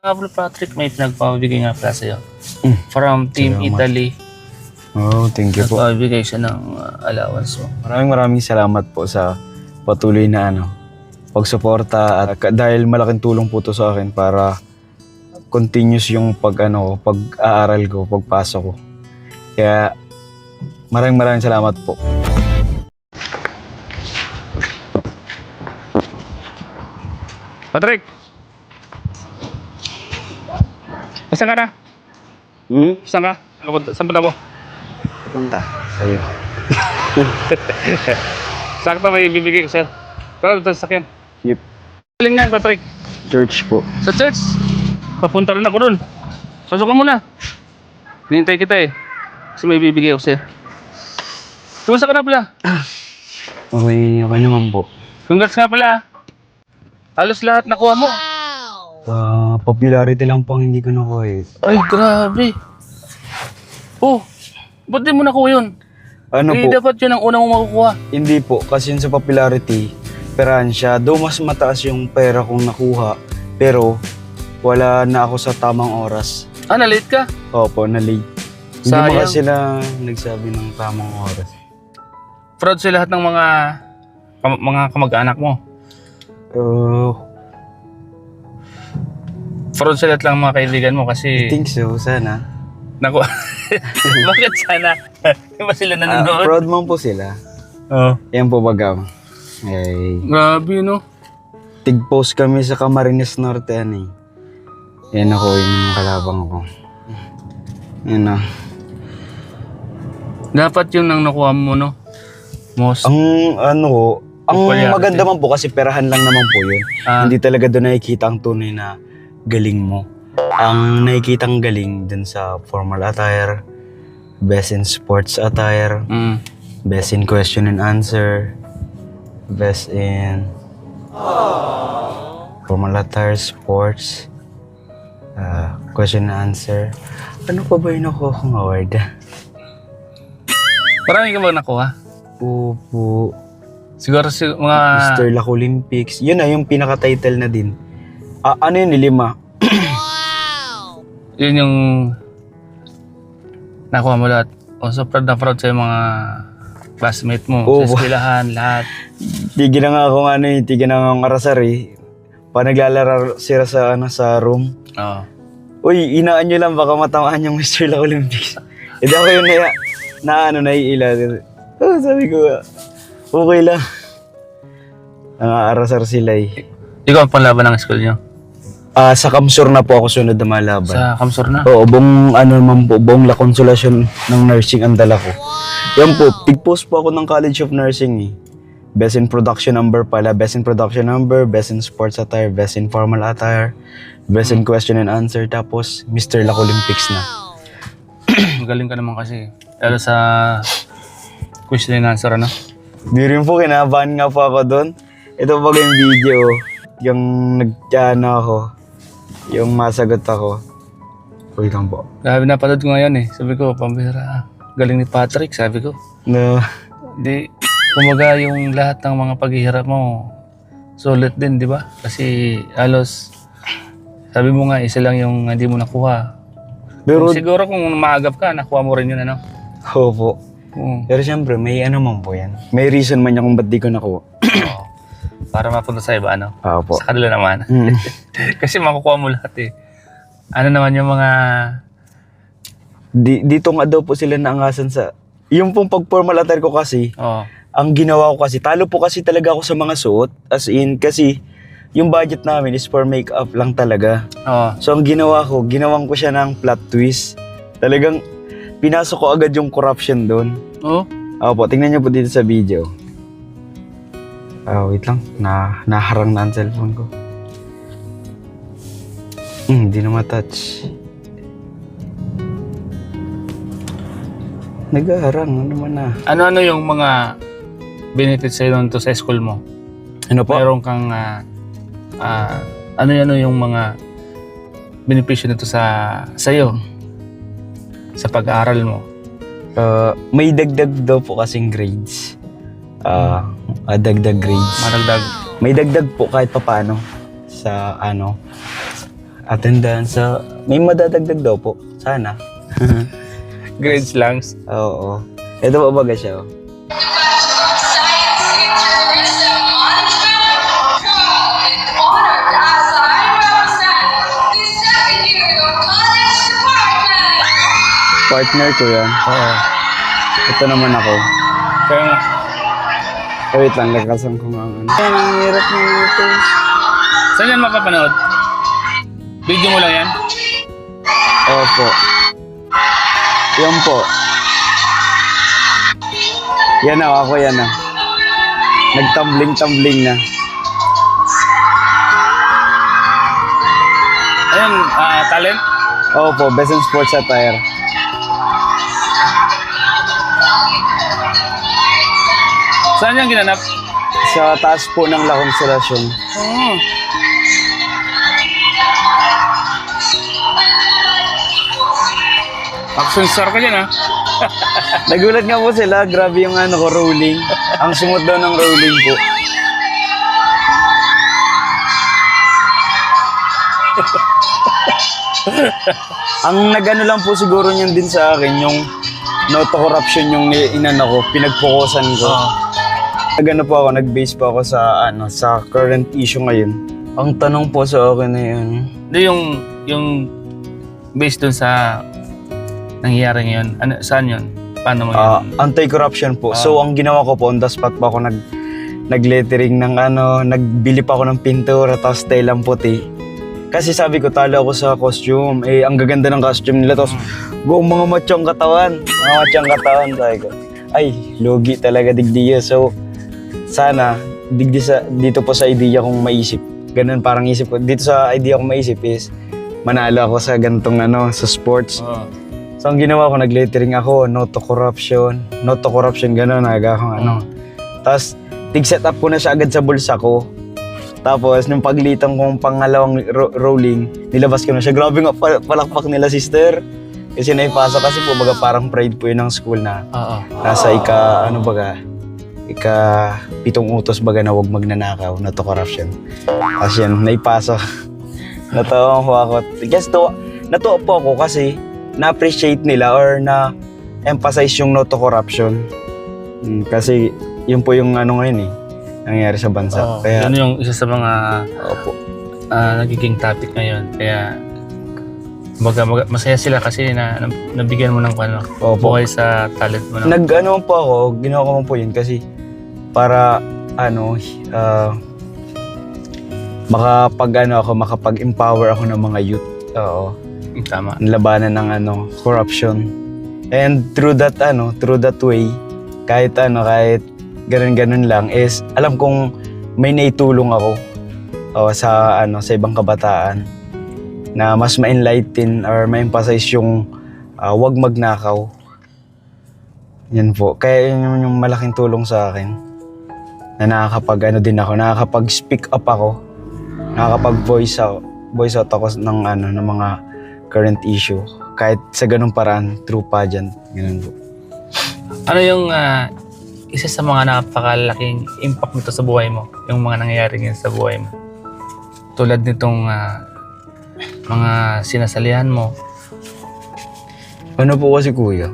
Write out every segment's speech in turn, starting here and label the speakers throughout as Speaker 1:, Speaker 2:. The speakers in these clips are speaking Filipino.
Speaker 1: Patrick, may pinagpapabigay nga pala sa'yo.
Speaker 2: Mm.
Speaker 1: From Team
Speaker 2: Salamat.
Speaker 1: Italy.
Speaker 2: Oh, thank you po.
Speaker 1: Nagpapabigay siya ng allowance mo.
Speaker 2: Maraming salamat po sa patuloy na pagsuporta at dahil malaking tulong po to sa akin para continuous yung pag-aaral ko, pagpasok ko. Kaya maraming salamat po.
Speaker 1: Patrick! Saan ka na? Saan ka? Saan punta mo?
Speaker 2: Punta sa'yo.
Speaker 1: Sakto may bibigay ko sa'yo. Pero ito sa sakyan.
Speaker 2: Yep.
Speaker 1: Galing nga, Patrick.
Speaker 2: Church po.
Speaker 1: Sa church. Papunta rin ako dun. Pasok ka muna. Hinintay kita eh. Kasi may bibigay ko sa'yo. Kumusta ka na pala?
Speaker 2: Okay naman po.
Speaker 1: Congrats nga pala. Halos lahat nakuha mo.
Speaker 2: Popularity lang pang hindi ko nakuha eh.
Speaker 1: Ay, grabe. Oh, ba't di mo nakuha yun?
Speaker 2: Ano po?
Speaker 1: Dapat yun ang unang mo makukuha.
Speaker 2: Hindi po, kasi yun sa popularity, perahan siya. Though mas mataas yung pera kong nakuha, pero wala na ako sa tamang oras.
Speaker 1: Ah, na-late ka?
Speaker 2: Opo, na-late. Hindi
Speaker 1: Sayang.
Speaker 2: mo kasi sila nagsabi ng tamang oras.
Speaker 1: Fraud sa lahat ng mga kamag-anak mo. Fraud sa lahat lang mga kaibigan mo
Speaker 2: I
Speaker 1: kasi...
Speaker 2: think so, sana.
Speaker 1: Naku, bakit sana? Di ba sila nanonood?
Speaker 2: Proud man po sila.
Speaker 1: Oo.
Speaker 2: Yan po baga. Eh,
Speaker 1: Grabe, no?
Speaker 2: tig-post kami sa Camarines Norte, Yan ako, yung kalabang ko. Yan na.
Speaker 1: Dapat yun ang nakuha mo, no? Most.
Speaker 2: Ang
Speaker 1: Popularity.
Speaker 2: maganda man po kasi perahan lang naman po yun. Hindi talaga doon nakikita ang tunay na galing mo. Ang nakikitang galing dun sa formal attire, best in sports attire, best in question and answer, best in formal attire, sports, question and answer. Ano pa ba yung nakuha kong award?
Speaker 1: Marami ka ba nakuha?
Speaker 2: Opo.
Speaker 1: Siguro mga...
Speaker 2: Mr. Lac Olympics. Yun na, yung pinaka-title na din. Ano yun, 5?
Speaker 1: Yun yung nakuha mo lahat. O so proud na proud sa mga classmate mo,
Speaker 2: Oo.
Speaker 1: sa eskwelahan, lahat.
Speaker 2: Tigil na nga akong tigil na nga akong arasar Pa naglalaro sila sa room.
Speaker 1: Oo.
Speaker 2: Uy, inaan nyo lang, baka matamaan yung Mr. Lac Olympics. Hindi ako yun naiila. Sabi ko, okay lang. Nangaarasar sila
Speaker 1: Ikaw ang panlaban ng school nyo?
Speaker 2: Sa Kamsur na po ako sunod na malaban.
Speaker 1: Sa Kamsur na?
Speaker 2: Oo, buong La Consolacion ng nursing ang dala ko. Yan po, tig-post po ako ng College of Nursing Best in production number pala, best in production number, best in sports attire, best in formal attire, best in question and answer, tapos Mr. Lac Olympics na.
Speaker 1: Magaling ka naman kasi. Lalo sa question and answer, ano?
Speaker 2: Di rin po, kinabahan nga po ako doon. Ito po yung video, yung ako, yung masagot ako. Wait lang po.
Speaker 1: Grabe, napanood ko ngayon Sabi ko, pambira. Galing ni Patrick, sabi ko.
Speaker 2: No.
Speaker 1: Di, kumaga yung lahat ng mga paghihirap mo, sulit din, di ba? Kasi halos, sabi mo nga, isa lang yung hindi mo nakuha.
Speaker 2: Pero,
Speaker 1: Siguro kung maagap ka, nakuha mo rin yun, ano?
Speaker 2: opo. Pero siyempre, may man po yan. May reason man niya kung ba't di ko nakuha.
Speaker 1: Oo. Para mapunta sa iba, ano?
Speaker 2: Opo.
Speaker 1: Sa kanila naman.
Speaker 2: Mm.
Speaker 1: Kasi makukuha mo lahat Ano naman yung mga...
Speaker 2: Dito nga daw po sila naangasan sa... Yung pong pag-formal attire ko kasi,
Speaker 1: Oo.
Speaker 2: ang ginawa ko kasi, talo po kasi talaga ako sa mga suot. As in, kasi yung budget namin is for makeup lang talaga.
Speaker 1: Oo.
Speaker 2: So ang ginawang ko siya ng plot twist. Talagang pinasok ko agad yung corruption doon.
Speaker 1: Oo.
Speaker 2: Opo, tingnan niyo po dito sa video. Wait lang, naharang na ang cellphone ko. Hindi na matouch. Nag-aharang, ano naman na.
Speaker 1: Ano-ano yung mga benefits sa'yo nito sa school mo?
Speaker 2: Ano po?
Speaker 1: Meron kang... ano yung mga benepisyo nito sa'yo? Sa pag-aaral mo?
Speaker 2: May dagdag daw po kasing grades. Dagdag grades.
Speaker 1: Maragdag.
Speaker 2: May dagdag po kahit papaano sa Attendance. May madadagdag daw po. Sana.
Speaker 1: Grades lang.
Speaker 2: Oo. Ito po baga siya. Oh. Partner ko yan.
Speaker 1: Oo.
Speaker 2: Ito naman ako.
Speaker 1: Kaya nga.
Speaker 2: Wait lang, lakasan ko nga. Ang hirap na ito.
Speaker 1: Saan yan mapapanood? Video mo lang yan?
Speaker 2: Opo. Yan po. Yan na, ako yan na. Nagtumbling-tumbling na.
Speaker 1: Ayun, talent?
Speaker 2: Opo, best in sports attire.
Speaker 1: Saan yan ginanap?
Speaker 2: Sa taas po ng La Consolacion.
Speaker 1: Oo. Action star ka dyan, ha?
Speaker 2: Nagulat nga po sila, grabe yung ano ko, rolling. Ang smooth daw ng rolling po. Ang nagano lang po siguro niyan din sa akin, yung no to corruption yung inano ko, pinagpokusan ko.
Speaker 1: Oo.
Speaker 2: Nagano po ako, nag-base po ako sa ano, sa current issue ngayon. Ang tanong po sa akin na yun,
Speaker 1: Hindi yung based dun sa nangyayari ngayon. Ano, saan yun? Paano mo yun?
Speaker 2: anti-corruption po. So ang ginawa ko po, on the spot po ako nag-lettering ng ano, nagbili pa ako ng pintura tapos telang puti. Kasi sabi ko, talo ako sa costume. Eh, ang gaganda ng costume nila. Tapos, mga machong katawan. Mga machong katawan. Sabi ko, ay, logi talaga digdiya. So, sana, dito po sa idea kong maisip. Ganun parang isip ko. Dito sa idea kong maisip is, manalo ako sa ganitong ano, sa sports.
Speaker 1: Oo.
Speaker 2: So, ang ginawa ko, nag-lettering ako, no to corruption. No to corruption, gano'n, akong ano. Tapos, tig-set up ko na siya agad sa bulsa ko. Tapos, nung paglitang kong pangalawang rolling, nilabas ko na siya. Grabe nga, palakpak nila, sister. Kasi naipasa kasi po, baga parang pride po yun ng school na
Speaker 1: Oo.
Speaker 2: nasa pitong utos baga na huwag magnanakaw, na to corruption. Tapos yan, naipasa. Natawa po ako. Guess natuwa po ako kasi na-appreciate nila or na-emphasize yung no to corruption. Kasi yun po yung ano ngayon nangyayari sa bansa.
Speaker 1: Oo.
Speaker 2: Kaya,
Speaker 1: Yun yung isa sa mga
Speaker 2: opo.
Speaker 1: nagiging topic ngayon. Kaya, masaya sila kasi nabigyan mo ng
Speaker 2: Opo.
Speaker 1: buhay sa talent mo.
Speaker 2: Nag-ano po ako, ginawa ko po yun kasi para makapag-empower ako ng mga youth. Oo.
Speaker 1: Tama.
Speaker 2: Labanan ng corruption. And through that way, kahit ganun-ganun lang is alam kong may naitulong ako sa ibang kabataan na mas ma-enlighten or ma-emphasize yung wag magnakaw. Yan po. Kaya yun yung malaking tulong sa akin na nakakapag-speak up ako, nakakapag-voice out ako ng mga current issue kahit sa ganung paraan through pageant. Ganun po.
Speaker 1: Ano yung isa sa mga napakalaking impact nito sa buhay mo? Yung mga nangyayari ngayon sa buhay mo? Tulad nitong mga sinasalihan mo.
Speaker 2: Ano po kasi kuya,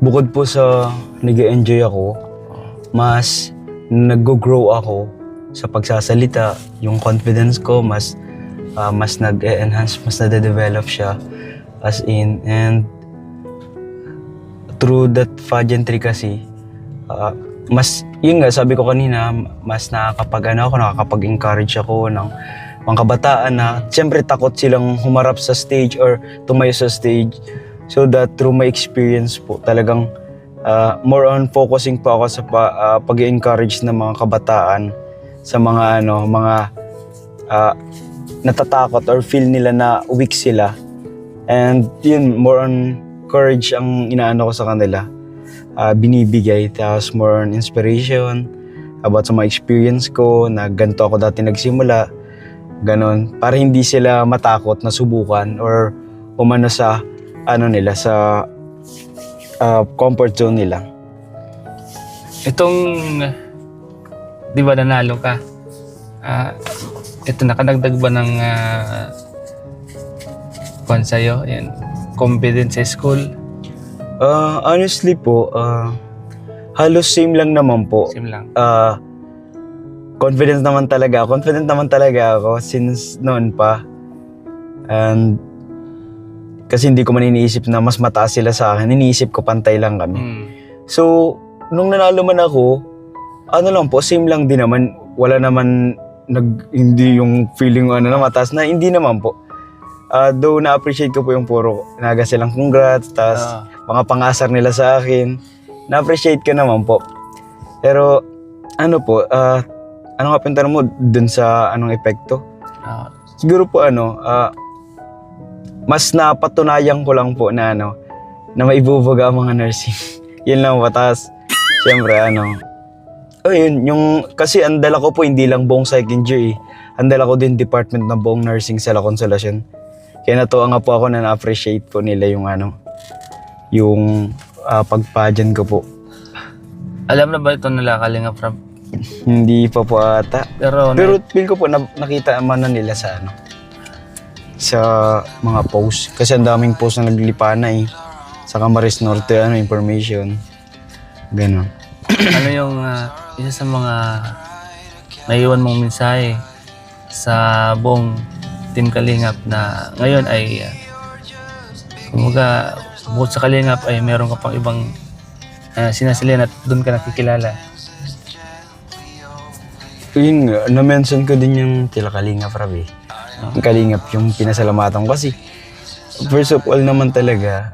Speaker 2: bukod po sa nag-enjoy ako, mas nag-grow ako sa pagsasalita. Yung confidence ko, mas nag-enhance, mas nade-develop siya. As in, and through that pageantry kasi, yun nga, sabi ko kanina, mas nakakapag-encourage ako ng mga kabataan na siyempre takot silang humarap sa stage or tumayo sa stage. So that through my experience po, talagang more on focusing po ako sa pag-encourage ng mga kabataan sa mga natatakot or feel nila na weak sila. And yun, more on courage ang inaano ko sa kanila. Binibigay, tapos more on inspiration about sa mga experience ko na ganito ako dati nagsimula, ganon, para hindi sila matakot na subukan or umano sa sa comfort zone nila.
Speaker 1: Itong, di ba nanalo ka? Ito nakadagdag ba ng kung sa'yo? Yan, confidence sa school?
Speaker 2: Honestly po, halos same lang naman po.
Speaker 1: Same lang.
Speaker 2: Confident naman talaga ako since noon pa. And kasi hindi ko man iniisip na mas mataas sila sa akin. Iniisip ko pantay lang kami. So, nung nanalo man ako, ano lang po, same lang din naman. Wala naman hindi yung feeling na mataas na, hindi naman po. Though na-appreciate ko po yung puro naga silang congrats, tas mga pangasar nila sa akin. Na-appreciate ko naman po. Pero, ano po, ano nga pinta mo dun sa anong epekto? Siguro po mas napatunayan ko lang po na na maibubuga ang mga nursing. Yun lang po. Tapos, syempre yun, kasi ang dala ko po hindi lang buong second year eh. Ang dala ko din department ng buong nursing sa La Consolacion. Kaya natuwa nga po ako na na-appreciate po nila yung pagpajan ko po.
Speaker 1: Alam na ba ito nila Kalinga Prab?
Speaker 2: Hindi pa po ata.
Speaker 1: Pero
Speaker 2: feel ko po nakita naman na nila sa sa mga post. Kasi ang daming post na naglipa na eh. Sa Camarines Norte, information. Ganon.
Speaker 1: ano yung isa sa mga naiwan mong mensahe sa buong Team Kalingap na ngayon ay kumbaga bukod sa Kalingap ay meron ka pang ibang sinasalihan at doon ka nakikilala?
Speaker 2: Yun nga, na-mention ko din yung kila Kalingap Rabi. Yung Kalingap yung pinasalamatan ko kasi first of all naman talaga,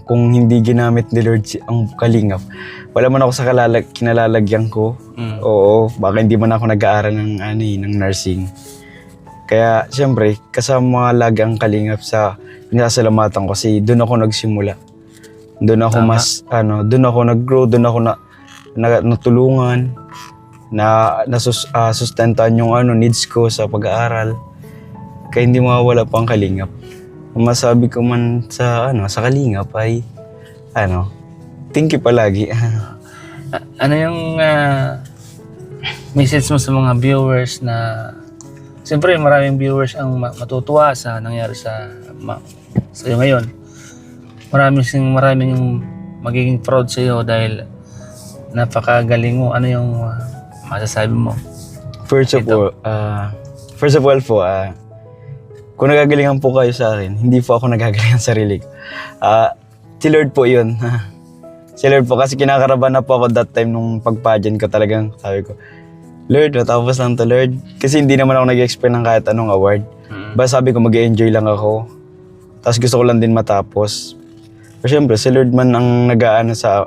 Speaker 2: kung hindi ginamit ni Lord ang Kalingap, wala man ako sa kinalalagyan ko. Oo, baka hindi man ako nag-aaral ng nursing. Kaya siyempre, kasama lagi ang Kalingap sa pinasalamatan ko kasi doon ako nagsimula. Doon ako doon ako nag-grow, doon ako natulungan, sustentan yung needs ko sa pag-aaral. Kaya hindi mawawala pa ang Kalingap. Ang masabi ko man sa Kalingap ay thank you palagi.
Speaker 1: Ano yung message mo sa mga viewers na siyempre maraming viewers ang matutuwa sa nangyari sa iyo ngayon. Maraming magiging proud sa iyo dahil napakagaling mo. Ano yung masasabi mo?
Speaker 2: First of all po, kung nagagalingan po kayo sa akin, hindi po ako nagagalingan sa sarili ko. Si Lord po yun. Si Lord po, kasi kinakaraban na po ako that time nung pagpajan ko talagang sabi ko, Lord, matapos lang to Lord. Kasi hindi naman ako nag-expect ng kahit anong award. Basta sabi ko mag-enjoy lang ako. Tapos gusto ko lang din matapos. Pero syempre, si Lord man ang nag-aano sa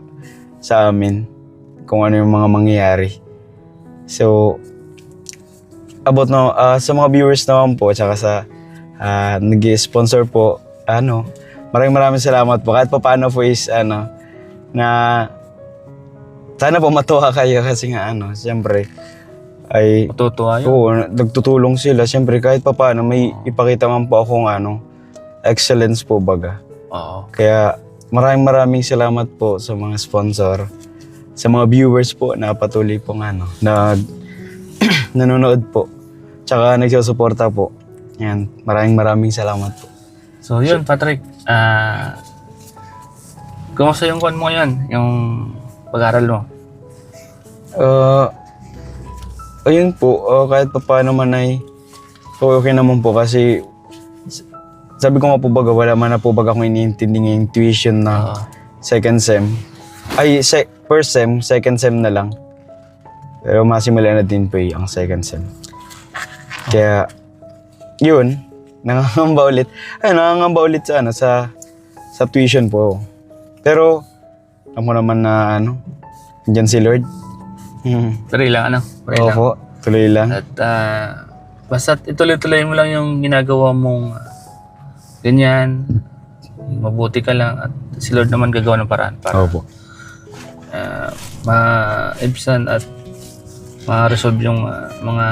Speaker 2: amin kung ano yung mga mangyayari. So, sa mga viewers naman po, tsaka sa nag-sponsor po, maraming salamat po. Kahit pa paano po is, na sana po matuwa kayo kasi nga, siyempre, ay,
Speaker 1: Matutuwa yun?
Speaker 2: oo, nagtutulong sila. Siyempre, kahit pa paano, may ipakita man po akong, excellence po baga.
Speaker 1: Oo.
Speaker 2: Kaya, maraming salamat po sa mga sponsor, sa mga viewers po na patuloy pong nanonood po. Tsaka nagsusuporta po. Yan, maraming salamat po.
Speaker 1: So yun, Patrick. Kumusta yung kwan mo ngayon? Yung pag-aaral mo?
Speaker 2: Ayun po, kahit pa paano man ay okay naman po kasi sabi ko nga po baga, wala man na po baga akong iniintindi ng tuition na second sem. First sem, second sem na lang. Pero masimula na din po ang second sem. Kaya, yun, nangangamba ulit sa tuition po. Pero, alam mo naman na dyan si Lord.
Speaker 1: Tuloy lang, Tuloy lang.
Speaker 2: Opo, tuloy lang.
Speaker 1: At basta ituloy-tuloy mo lang yung ginagawa mong ganyan. Mabuti ka lang at si Lord naman gagawa ng paraan para ma-ibsan at ma-resolve yung mga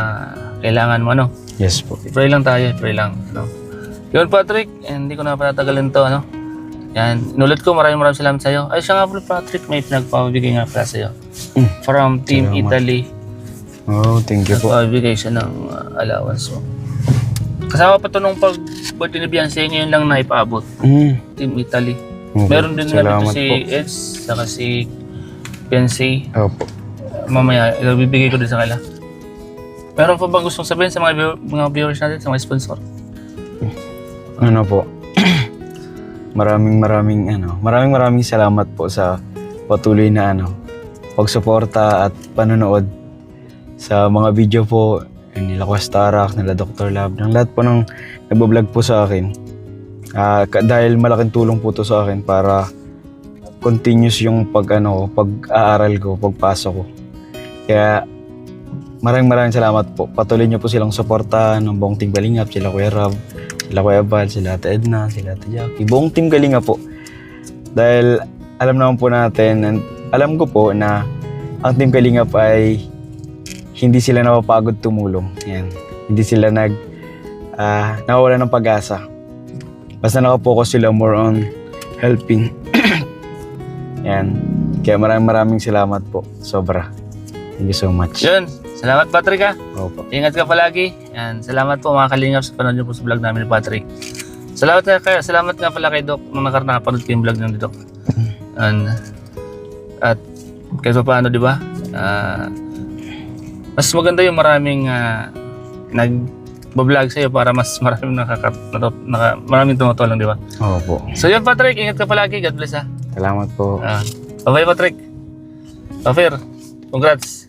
Speaker 1: kailangan mo,
Speaker 2: Yes po.
Speaker 1: Pray lang tayo, pray lang, Yun, Patrick, hindi ko na patatagalin to, Yan, inulit ko, maraming salamat sa'yo. Ay, siya nga pala, Patrick, may pinagpapabigay nga pala sa'yo. From Team
Speaker 2: Salamat.
Speaker 1: Italy.
Speaker 2: Oh, thank you po.
Speaker 1: Nagpapabigay siya ng allowance mo. Kasama pa to nung pag-birthday ni Beyonce, ngayon lang na ipaabot. Team Italy.
Speaker 2: Okay.
Speaker 1: Meron din nga dito
Speaker 2: Salamat
Speaker 1: si
Speaker 2: po.
Speaker 1: Eds, saka si Beyonce.
Speaker 2: Opo.
Speaker 1: Mamaya, ibibigay ko din sa kanila. Meron pa bang gustong sabihin sa mga viewers natin, sa mga sponsor?
Speaker 2: Ano po? maraming salamat po sa patuloy na pagsuporta at panonood sa mga video po nila Questarak, nila Dr. Lab, ng lahat po ng nagbablog po sa akin. Dahil malaking tulong po to sa akin para continuous yung pag-aaral ko, pagpasok ko. Kaya maraming salamat po. Patuloy niyo po silang suportahan ng buong Team Kalingap, sila Kuya Rab, sila Kuya Val, sila Ate Edna, sila Ate Jackie, buong Team Kalingap po. Dahil alam naman po natin, and alam ko po na ang Team Kalingap ay hindi sila napapagod tumulong. Yan. Hindi sila nawawala ng pag-asa. Basta nakapokus sila more on helping. Yan. Kaya maraming salamat po. Sobra. Thank you so much.
Speaker 1: Yun. Salamat, Patrick, ha.
Speaker 2: Opo.
Speaker 1: Ingat ka palagi. Yan. Salamat po, mga kalingap, sa panonood niyo po sa vlog namin ni Patrick. Salamat nga pala kay Doc nung nakapanood ko yung vlog ng Doc. At kahit pa paano, di ba? Mas maganda yung maraming nag-vlog sa'yo para mas maraming maraming tumutulong, di ba?
Speaker 2: Opo.
Speaker 1: So yun, Patrick, ingat ka palagi. God bless, ha.
Speaker 2: Salamat po.
Speaker 1: Bye-bye, Patrick. Pafir, congrats.